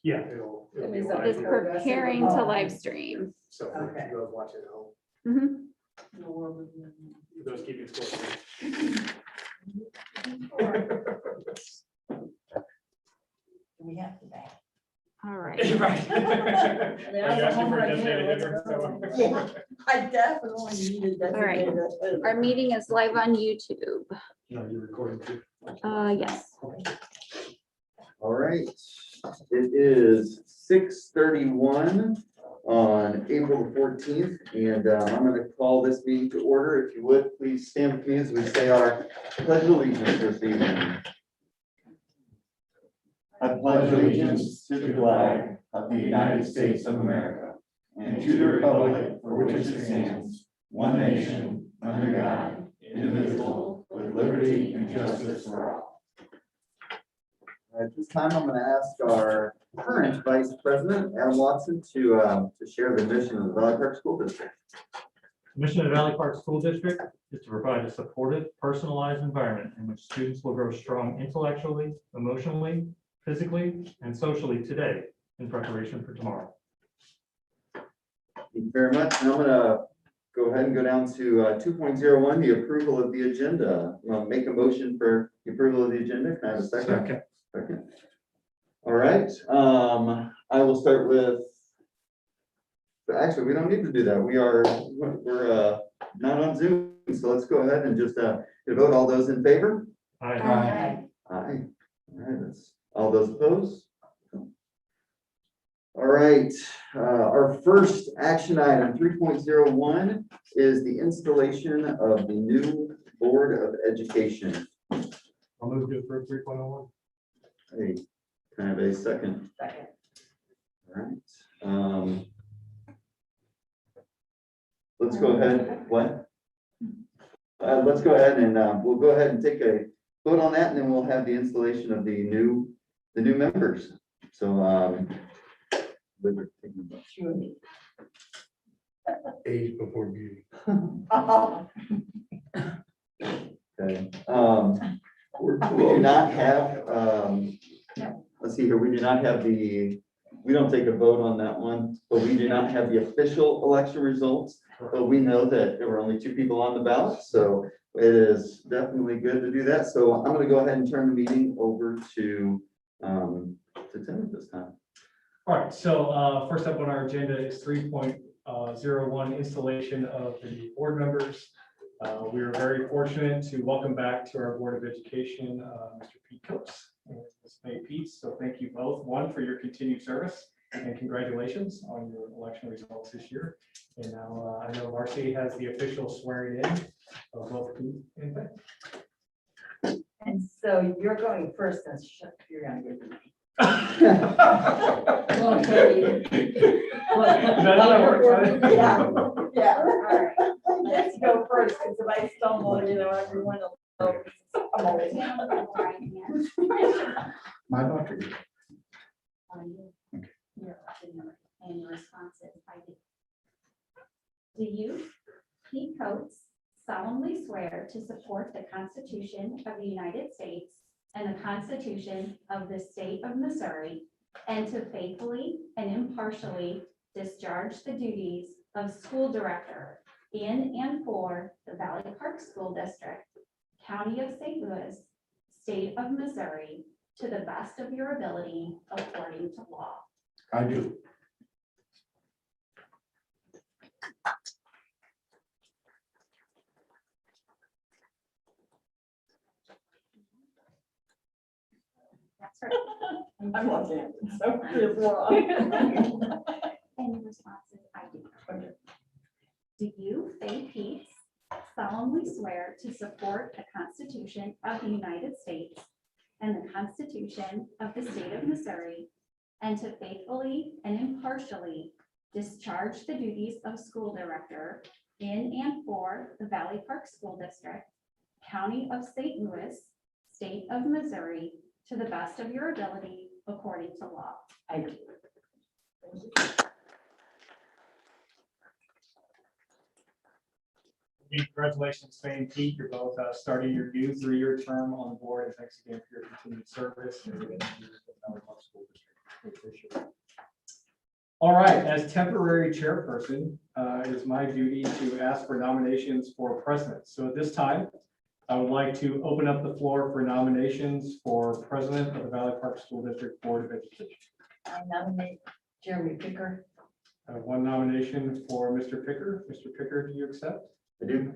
Yeah, it'll be Is live It's here. preparing to live stream. So for Okay. those watching at home, Mhm. for those keeping score. We have to back. All right. Right. I mean, Are I you was asking home for a right here, designated let's editor? go. So- Yeah, I definitely needed that. right. Our meeting is live on YouTube. No, you're recording too. Yes. All right, it is 6:31 on April the 14th, and I'm going to call this meeting to order. If you would, please stand with me as we say our pledge of allegiance this evening. I pledge allegiance to the flag of the United States of America and to the republic for which it stands, one nation, under God, indivisible, with liberty and justice for all. At this time, I'm going to ask our current Vice President, Adam Watson, to share the mission of the Valley Park School District. The mission of the Valley Park School District is to provide a supportive, personalized environment in which students will grow strong intellectually, emotionally, physically, and socially today in preparation for tomorrow. Thank you very much. And I'm going to go ahead and go down to 2.01, the approval of the agenda. I'll make a motion for the approval of the agenda. Can I have a second? Second. All right, I will start with, actually, we don't need to do that. We're not on Zoom, so let's go ahead and just vote. All those in favor? Aye. Aye. All right, that's all those opposed. All right, our first action item, 3.01, is the installation of the new Board of Education. I'll move to approve 3.01. Hey, can I have a second? Second. All right. Let's go ahead, what? Let's go ahead and we'll go ahead and take a vote on that, and then we'll have the installation of the new members. So, Age before beauty. okay. We do not have, let's see here, we do not have we don't take a vote on that one, but we do not have the official election results. But we know that there were only 2 people on the ballot, so it is definitely good to do that. So I'm going to go ahead and turn the meeting over to Tim at this time. All right, so first up on our agenda is 3.01, installation of the board members. We are very fortunate to welcome back to our Board of Education, Mr. Pete Coates and Ms. May Peets. So thank you both, one, for your continued service, and congratulations on your election results this year. And now I know Marcy has the official swearing in of both Pete and May. And so you're going first, and you're gonna get the. Okay. Yeah, yeah, all right. Let's go first, because if I stumble, everyone will know. I'm always- My doctor. And your response is, I do. Do you, Pete Coates, solemnly swear to support the Constitution of the United States and the Constitution of the State of Missouri, and to faithfully and impartially discharge the duties of school director in and for the Valley Park School District, County of St. Louis, State of Missouri, to the best of your ability according to law? I do. That's right. I'm looking at it, so it's wrong. And your response is, I do. Do you, Faye Peets, solemnly swear to support the Constitution of the United States and the Constitution of the State of Missouri, and to faithfully and impartially discharge the duties of school director in and for the Valley Park School District, County of St. Louis, State of Missouri, to the best of your ability according to law? I do. Congratulations, Faye and Pete. You're both starting your new 3-year term on the board. And thanks again for your continued service. And your Valley Park School District. We appreciate it. All right, as temporary chairperson, it is my duty to ask for nominations for president. So at this time, I would like to open up the floor for nominations for president of the Valley Park School District Board of Education. I nominate Jeremy Picker. I have one nomination for Mr. Picker. Mr. Picker, do you accept? I do.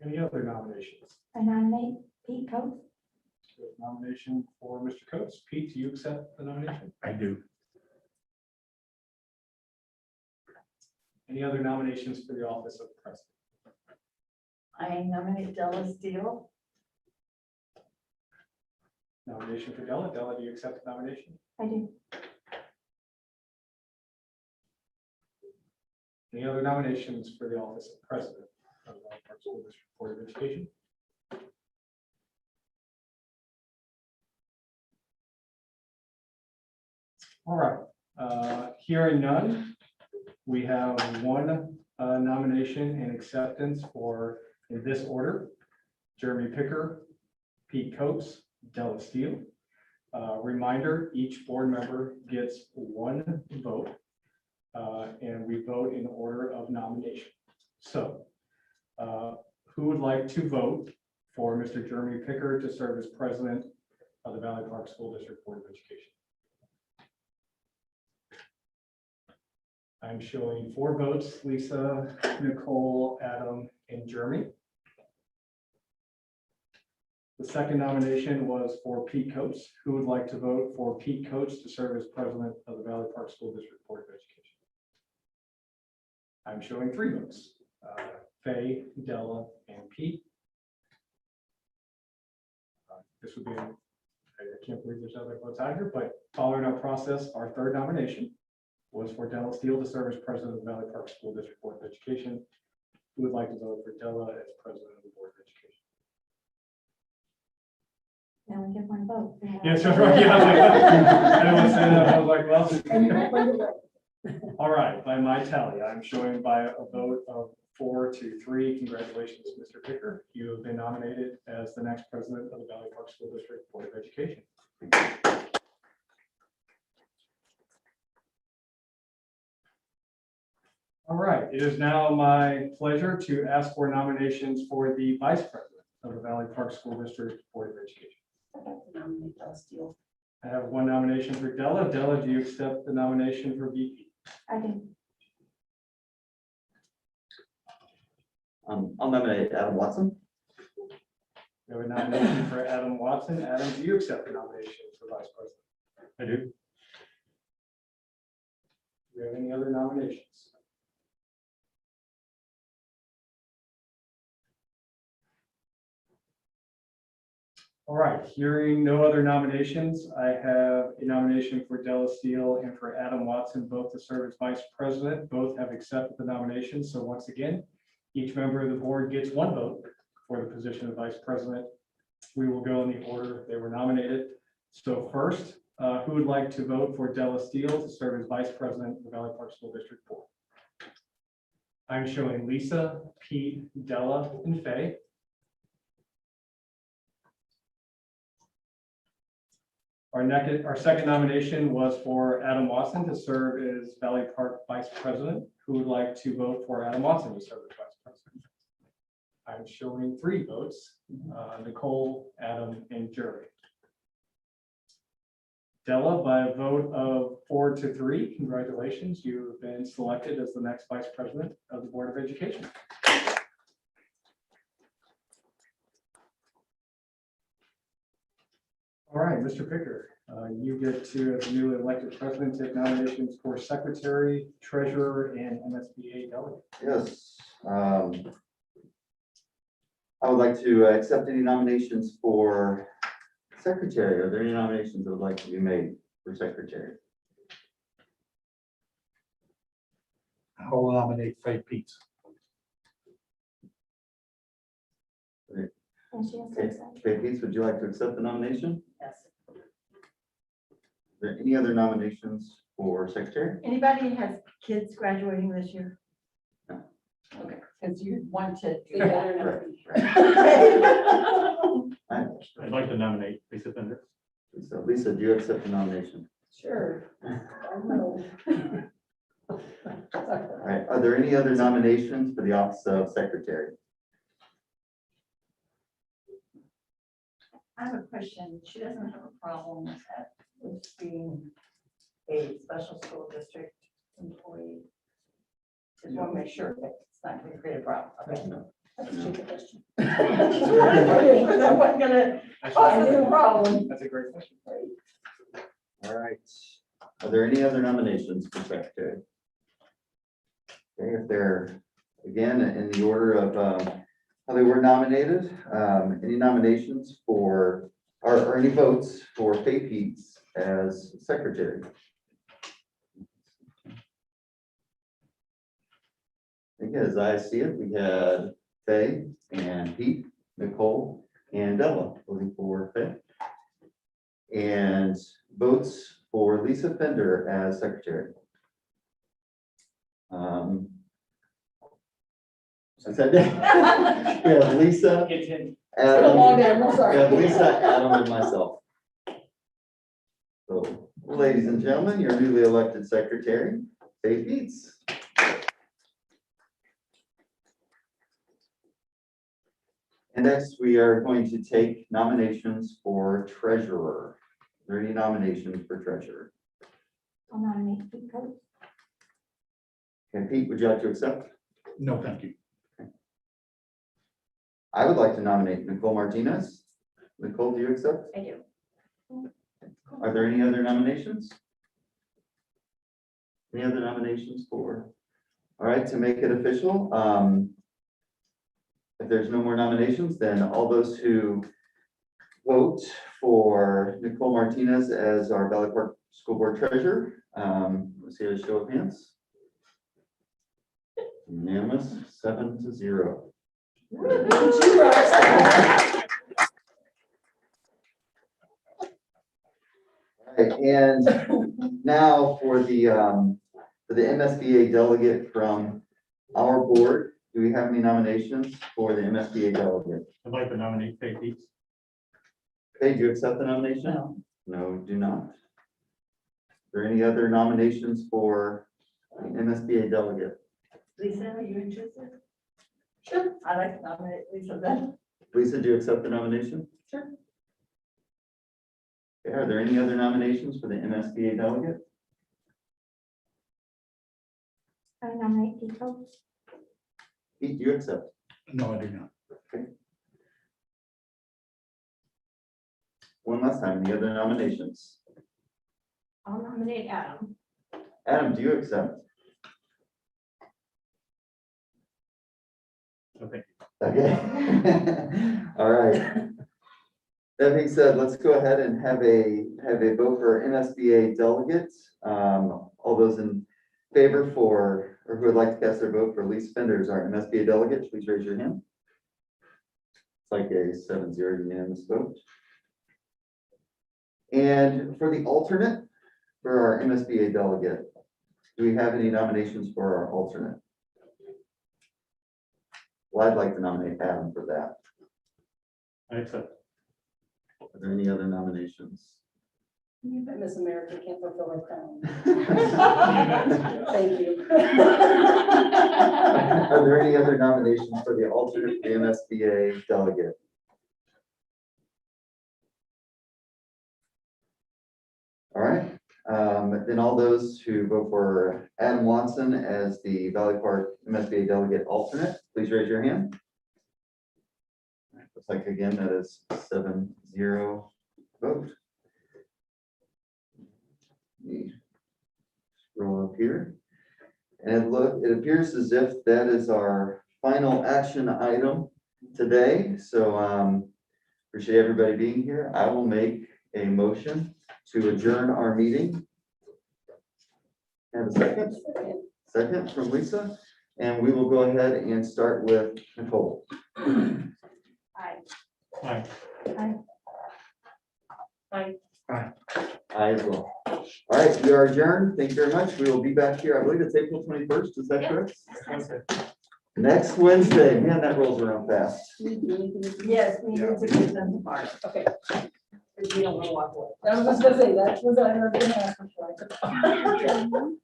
Any other nominations? I nominate Pete Coates. We have a nomination for Mr. Coates. Pete, do you accept the nomination? I do. Any other nominations for the office of president? I nominate Della Steele. Nomination for Della. Della, do you accept the nomination? I do. Any other nominations for the office of president of the Valley Park School District Board of Education? All right, hearing none, we have one nomination and acceptance for, in this order, Jeremy Picker, Pete Coates, Della Steele. Reminder, each board member gets one vote, and we vote in order of nomination. So, who would like to vote for Mr. Jeremy Picker to serve as president of the Valley Park School District Board of Education? I'm showing 4 votes: Lisa, Nicole, Adam, and Jeremy. The second nomination was for Pete Coates. Who would like to vote for Pete Coates to serve as president of the Valley Park School District Board of Education? I'm showing 3 votes: Faye, Della, and Pete. This would be, I can't believe there's other votes out here, but following our process, our third nomination was for Della Steele to serve as president of the Valley Park School District Board of Education. Who would like to vote for Della as president of the Board of Education? Now we get one vote. Yes, right. Yeah, I didn't want to say that. I was like, well. All right, by my tally, I'm showing by a vote of 4-3. Congratulations, Mr. Picker. You have been nominated as the next president of the Valley Park School District Board of Education. All right, it is now my pleasure to ask for nominations for the vice president of the Valley Park School District Board of Education. Nominate Della Steele. I have one nomination for Della. Della, do you accept the nomination for VP? I do. I'll nominate Adam Watson. We have a nomination for Adam Watson. Adam, do you accept the nomination for vice president? I do. Do we have any other nominations? All right, hearing no other nominations, I have a nomination for Della Steele and for Adam Watson, both to serve as vice president. Both have accepted the nomination. So once again, each member of the board gets one vote for the position of vice president. We will go in the order they were nominated. So first, who would like to vote for Della Steele to serve as vice president of the Valley Park School District Board? I'm showing Lisa, Pete, Della, and Faye. Our second nomination was for Adam Watson to serve as Valley Park Vice President. Who would like to vote for Adam Watson to serve as Vice President? I'm showing 3 votes: Nicole, Adam, and Jeremy. Della, by a vote of 4-3, congratulations. You have been selected as the next Vice President of the Board of Education. All right, Mr. Picker, you get to, as the newly elected president, take nominations for secretary, treasurer, and MSBA delegate. Yes. I would like to accept any nominations for secretary. Are there any nominations that would like to be made for secretary? I will nominate Faye Pete. And she has to Okay, accept. Faye Pease, would you like to accept the nomination? Yes. Are there any other nominations for secretary? Anybody has kids graduating this year? No. Okay, because you want to do Right, that. right. I'd like to nominate Lisa Bender. So Lisa, do you accept the nomination? Sure. I All right, are there any other nominations for the office of secretary? I have a question. She doesn't have a problem with that, with being a special school district employee. Just want to make sure that it's not going to create a problem. Okay. That's a stupid question. I'm not gonna cause a problem. That's a great question. All right, are there any other nominations for secretary? Okay, if they're, again, in the order of how they were nominated, any nominations for, or any votes for Faye Peets as secretary? I think as I see it, we had Faye and Pete, Nicole, and Della voting for Faye. And votes for Lisa Fender as secretary. I said, we have Lisa, It's been a long day, I'm we sorry. have Lisa, Adam, and myself. So, ladies and gentlemen, your newly elected secretary, Faye Peets. And next, we are going to take nominations for treasurer. Are there any nominations for treasurer? I'll nominate Pete Coates. And Pete, would you like to accept? No, thank you. I would like to nominate Nicole Martinez. Nicole, do you accept? I do. Are there any other nominations? Any other nominations for? All right, to make it official, if there's no more nominations, then all those who vote for Nicole Martinez as our Valley Park School Board Treasurer, let's see a show of hands. Unanimous, 7-0. Right, and now for the MSBA delegate from our board, do we have any nominations for the MSBA delegate? I'd like to nominate Faye Peets. Okay, do you accept the nomination? No. No, do not. Are there any other nominations for the MSBA delegate? Lisa, are you interested? Sure. I'd like to nominate Lisa then. Lisa, do you accept the nomination? Sure. Okay, are there any other nominations for the MSBA delegate? I nominate Pete Coates. Pete, do you accept? No, I do not. One last time, any other nominations? I'll nominate Adam. Adam, do you accept? Okay. Okay. All right. That being said, let's go ahead and have a vote for MSBA delegates. All those in favor for, or who would like to cast their vote for Lisa Fender as our MSBA delegate, please raise your hand. It's like a 7-0 unanimous vote. And for the alternate, for our MSBA delegate, do we have any nominations for our alternate? Well, I'd like to nominate Adam for that. I accept. Are there any other nominations? Miss America can't fulfill her crown. Thank you. Are there any other nominations for the alternate for the MSBA delegate? All right, then all those who vote for Adam Watson as the Valley Park MSBA delegate alternate, please raise your hand. All right, looks like again, that is 7-0 vote. Let me scroll up here. And look, it appears as if that is our final action item today. So appreciate everybody being here. I will make a motion to adjourn our meeting. And a second? Second from Lisa. And we will go ahead and start with Nicole. Aye. Aye. Bye. I as well. All right, we are adjourned. Thank you very much. We will be back here. I believe it's April 21st. Is that correct? Next Wednesday. Man, that rolls around fast. Yes, we need to get them apart. Okay. because we don't want to walk away. I was just gonna say, that was what I was gonna ask before.